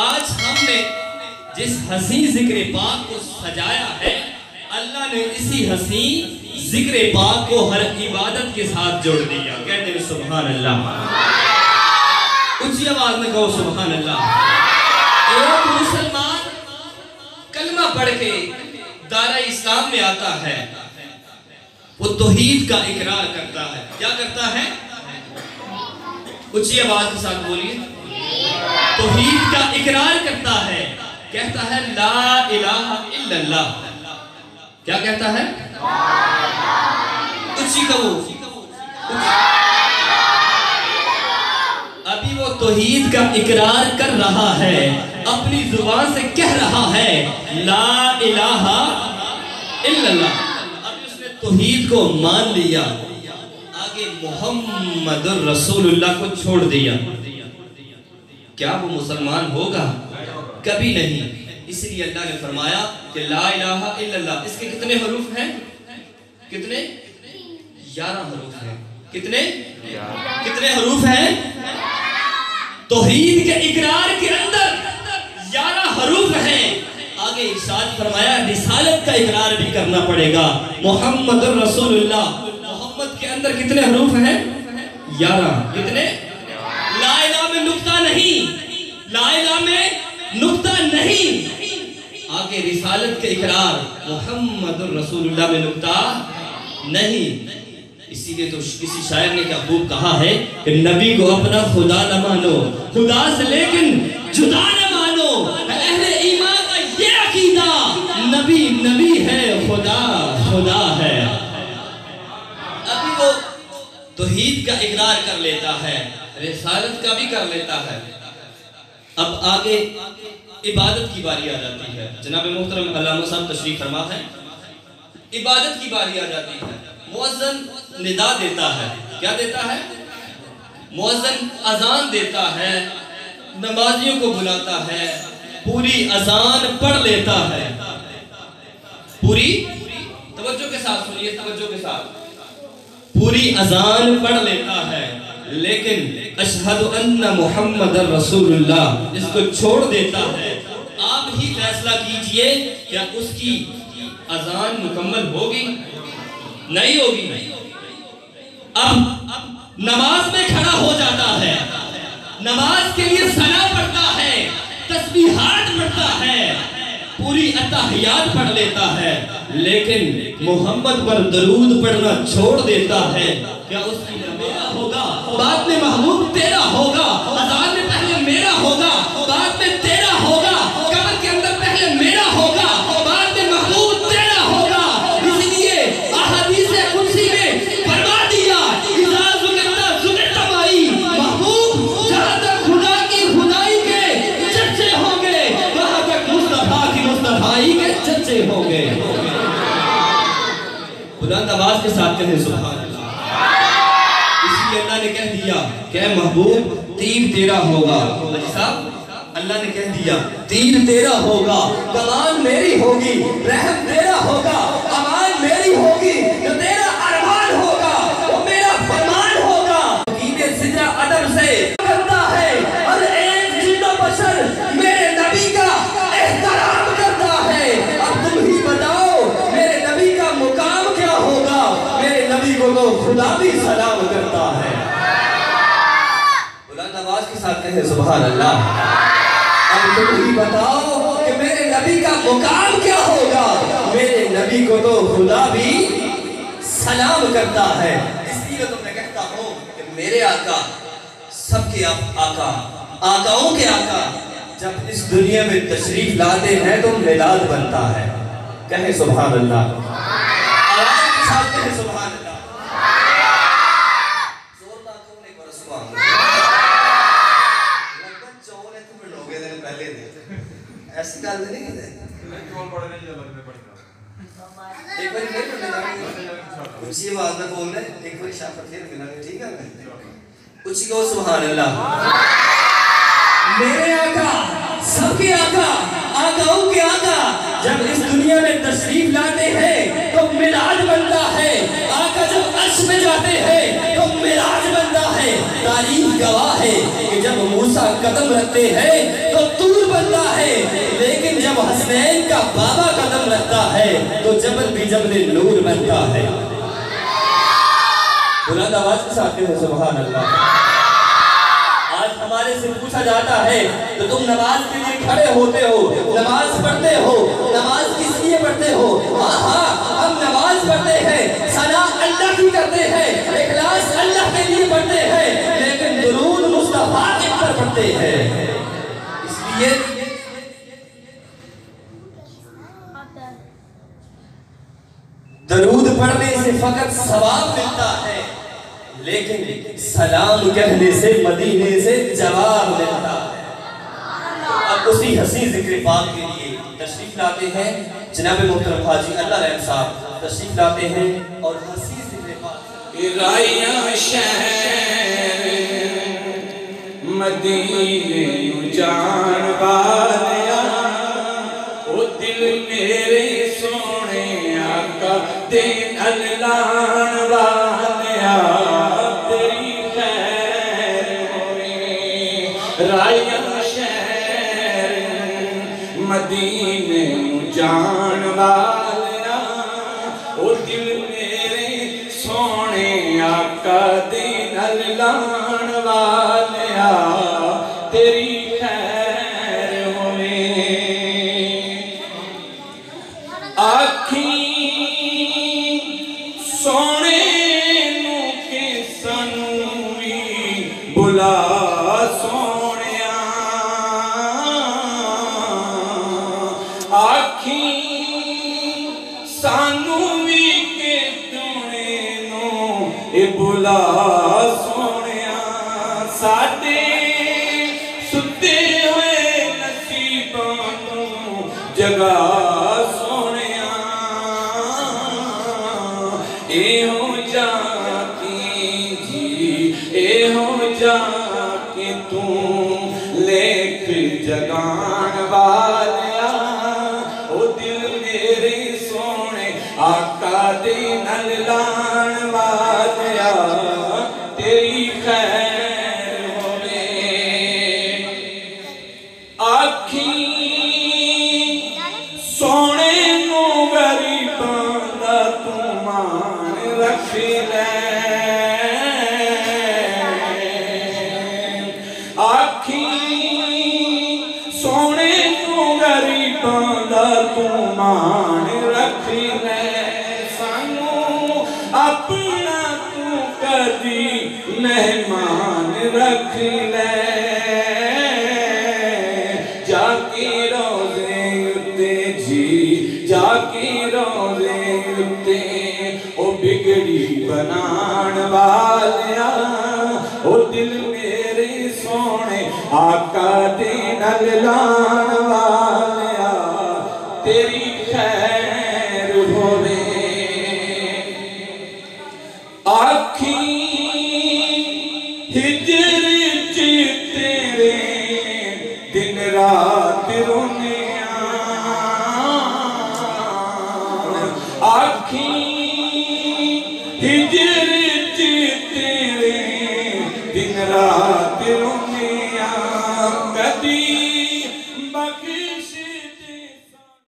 आज हमने जिस हसी जिक्र पाक को सजाया है, अल्लाह ने इसी हसी जिक्र पाक को हर इबादत के साथ जोड़ दिया। कहते हैं सुभान अल्लाह। ऊंची आवाज में कहो सुभान अल्लाह। एक मुसलमान कलमा पढ़ के दायरा इस्लाम में आता है, वो तौहीद का इकरार करता है। क्या करता है? ऊंची आवाज के साथ बोलिए। तौहीद का इकरार करता है, कहता है ला इलाहा इल्लल्लाह। क्या कहता है? ऊंची कहो। अभी वो तौहीद का इकरार कर रहा है, अपनी जुबान से कह रहा है ला इलाहा इल्लल्लाह। अभी उसने तौहीद को मान लिया, आगे मुहम्मदुर रसूलुल्लाह को छोड़ दिया। क्या वो मुसलमान होगा? कभी नहीं। इसलिए अल्लाह ने फरमाया कि ला इलाहा इल्लल्लाह, इसके कितने हरूफ हैं? कितने? 11 हरूफ हैं। कितने? कितने हरूफ हैं? तौहीद के इकरार के अंदर 11 हरूफ हैं। आगे इरशाद फरमाया रिसालत का इकरार भी करना पड़ेगा। मुहम्मदुर रसूलुल्लाह, मोहम्मद के अंदर कितने हरूफ हैं? 11। कितने? ला इलाहा में नुक्ता नहीं, ला इलाहा में नुक्ता नहीं। आगे रिसालत के इकरार, मुहम्मदुर रसूलुल्लाह में नुक्ता नहीं। इसीलिए तो किसी शायर ने क्या खूब कहा है कि नबी को अपना खुदा न मानो, खुदा से लेकिन जुदा न मानो। अहले ईमान का ये अकीदा, नबी नबी है, खुदा खुदा है। अभी वो तौहीद का इकरार कर लेता है, रिसालत का भी कर लेता है। अब आगे इबादत की बारी आ जाती है। जनाब मोहतरम अल्लामा साहब तशरीफ फरमा है। इबादत की बारी आ जाती है। मुअज्जिन निदा देता है। क्या देता है? मुअज्जिन अजान देता है, नमाजियों को बुलाता है, पूरी अजान पढ़ लेता है। पूरी तवज्जो के साथ सुनिए, तवज्जो के साथ। पूरी अजान पढ़ लेता है, लेकिन अशहदु अन्ना मुहम्मदर रसूलुल्लाह इसको छोड़ देता है। आप ही फैसला कीजिए, क्या उसकी अजान मुकम्मल होगी? नहीं होगी। अब नमाज में खड़ा हो जाता है, नमाज के लिए सना पढ़ता है, तस्बीहात पढ़ता है, पूरी अत्तहियात पढ़ लेता है, लेकिन मोहम्मद पर दरूद पढ़ना छोड़ देता है। क्या उसकी मेरा होगा, बाद में महबूब तेरा होगा। अज़ान में पहले मेरा होगा, बाद में तेरा होगा। कब्र के अंदर पहले मेरा होगा, बाद में महबूब तेरा होगा। इसलिए अहादीस कुदसी में फरमा दिया इज़ा ज़ुकिरता ज़ुकिरता माई, महबूब जहाँ तक खुदा की खुदाई के चर्चे होंगे, वहाँ तक मुस्तफा की मुस्तफाई के चर्चे होंगे। बुलंद आवाज के साथ कहें सुभान अल्लाह। इसलिए अल्लाह ने कह दिया कि महबूब तीर तेरा होगा। साहब अल्लाह ने कह दिया तीर तेरा होगा, कमान मेरी होगी, रहम तेरा होगा, अमान मेरी होगी, जो तेरा अरमान होगा वो मेरा फरमान होगा। कीने सिजदा अदब से करता है और एक जिन्नो बशर मेरे नबी का एहतराम करता है। अब तुम ही बताओ मेरे नबी का मुकाम क्या होगा? मेरे नबी को तो खुदा भी सलाम करता है। बुलंद आवाज के साथ कहें सुभान अल्लाह। अब तुम ही बताओ कि मेरे नबी का मुकाम क्या होगा? मेरे नबी को तो खुदा भी सलाम करता है। इसलिए तो मैं कहता हूँ कि मेरे आका, सबके आका, आकाओं के आका जब इस दुनिया में तशरीफ लाते हैं तो मिलाद बनता है। कहें सुभान अल्लाह। आवाज के साथ कहें सुभान अल्लाह। जोरदार कौन एक बार सुभान अल्लाह। लगभग 54 थे बनोगे दिन पहले दे। ऐसी गल नहीं है। कौन पढ़ नहीं जा लगने पड़ता। एक बार नहीं पढ़ने ऊंची आवाज में बोलना, एक बार शाफत फिर मिलांगे, ठीक है? ऊंची कहो सुभान अल्लाह। मेरे आका, सबके आका, आकाओं के आका जब इस दुनिया में तशरीफ लाते हैं तो मिलाद बनता है। आका जब अर्श में जाते हैं तो मिलाद बनता है। तारीख गवाह है कि जब मूसा कदम रखते हैं तो दूर बनता है, लेकिन जब हसनैन का बाबा कदम रखता है तो जबल भी जबल नूर बनता है। बुलंद आवाज के साथ कहें सुभान अल्लाह। आज हमारे से पूछा जाता है तो तुम नमाज के लिए खड़े होते हो, नमाज पढ़ते हो, नमाज किस लिए पढ़ते हो? हाँ, हम नमाज पढ़ते हैं, सना अल्लाह की करते हैं, इखलास अल्लाह के लिए पढ़ते हैं, लेकिन दुरूद मुस्तफा के पर पढ़ते हैं। इसलिए दरूद पढ़ने से फकत सवाब मिलता है, लेकिन सलाम कहने से मदीने से जवाब मिलता है। अब उसी हसी जिक्र पाक के लिए तशरीफ लाते हैं जनाब मोहतरम हाजी अल्लाह रहम साहब तशरीफ लाते हैं और हसी जिक्र पाक राया शहर मदीने जान वालिया, ओ दिल मेरे सोने आका दे अल्लाह वालिया, तेरी खैर होवे। राया शहर मदीने जान वालिया, ओ दिल मेरे सोने आका दे अल्लाह वालिया, तेरी खैर होवे। आखी सोने नू के सानू भी बुला सोनिया, आखी सानू भी के सोने नू ए बुला सोनिया, साडे सुते हुए नसीबां नू जगा सोनिया, एहो जाके जी एहो जाके तू लेख जगान वालिया, ओ दिल मेरे सोने आका दे नल लान वालिया, तेरी खैर होवे। आखी सोने नू गरीबां दा तू मान रख ले, आखी सोने नू गरीबां दा तू मान रख ले, सानू अपना तू कदी मेहमान रख ले, जाके रोज़े उत्ते जी जाके रोज़े उत्ते ओ बिगड़ी बनान वालिया, ओ दिल मेरे सोने आका दे नल लान वालिया, तेरी खैर होवे। आखी हिजर च तेरे दिन रात रोने, आखी हिजर